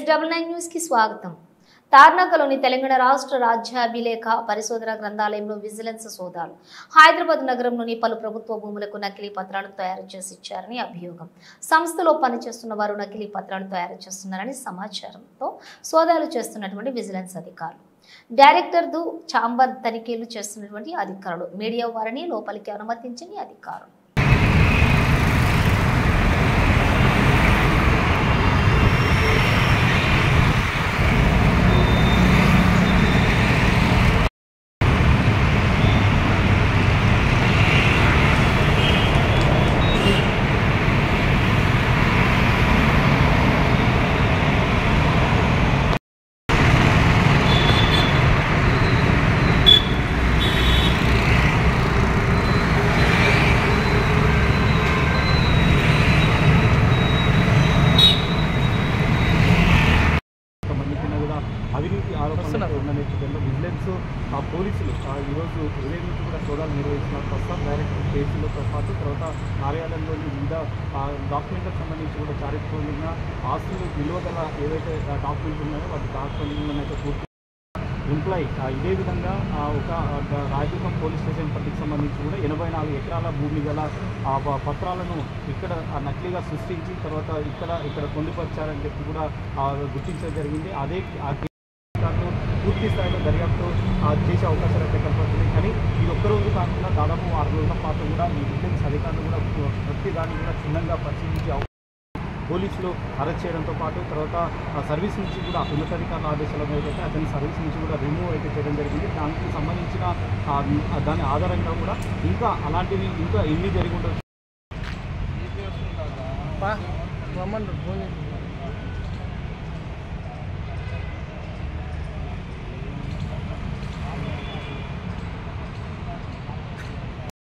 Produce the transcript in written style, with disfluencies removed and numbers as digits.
H99 news కి స్వాగతం. తార్నాకలోని తెలంగాణ రాష్ట్ర రాజ్యాభిలేఖ పరిశోధన గ్రంథాలయంలో విజిలెన్స్ సోదాలు. హైదరాబాద్ నగరంలోని పలు ప్రభుత్వ భూములకు నకిలీ పత్రాలను తయారు చేసి ఇచ్చారని అభియోగం. సంస్థలో పనిచేస్తున్న వారు నకిలీ పత్రాలు తయారు చేస్తున్నారని సమాచారంతో సోదాలు చేస్తున్నటువంటి విజిలెన్స్ అధికారులు, డైరెక్టర్ దు ఛాంబర్ తనిఖీలు చేస్తున్నటువంటి అధికారులు, మీడియా వారిని లోపలికి అనుమతించని అధికారులు. అవినీతి ఆరోపణలు ఉన్న నేపథ్యంలో విజిలెన్స్ పోలీసులు ఈరోజు ఉదయం నుంచి కూడా సోదాలు నిర్వహిస్తున్నారు. ప్రస్తుతం డైరెక్టర్ కేసులతో పాటు తర్వాత కార్యాలయంలోని వివిధ డాక్యుమెంట్లకు సంబంధించి కూడా చారిత్రక ఆస్తులు విలువగల ఏవైతే డాక్యుమెంట్స్ ఉన్నాయో వాటి డాక్యుమెంట్లను అయితే పూర్తి ఎంప్లాయీ ఇదే విధంగా ఒక రాయదుర్గం పోలీస్ స్టేషన్ పరిధికి సంబంధించి కూడా 84 ఎకరాల భూమి గల పత్రాలను ఇక్కడ నకిలీగా సృష్టించి తర్వాత ఇక్కడ పొందుపరిచారని చెప్పి కూడా గుర్తించడం జరిగింది. అదే పూర్తి స్థాయిలో దర్యాప్తు చేసే అవకాశాలు అయితే కనపడుతుంది. కానీ ఈ ఒక్కరోజు కాకుండా దాదాపు 6 రోజుల పాటు కూడా ఈ విజిలెన్స్ అధికారులు కూడా ప్రతి దాన్ని కూడా క్షుణ్ణంగా పరిశీలించి పోలీసులు అరెస్ట్ చేయడంతో పాటు తర్వాత సర్వీస్ నుంచి కూడా ఉన్నతాధికారుల ఆదేశాల మేరకు అతని సర్వీస్ నుంచి కూడా రిమూవ్ అయితే చేయడం జరిగింది. దానికి సంబంధించిన దాని ఆధారంగా కూడా ఇంకా అలాంటివి ఇంకా ఎన్ని జరిగి ఉండొచ్చు.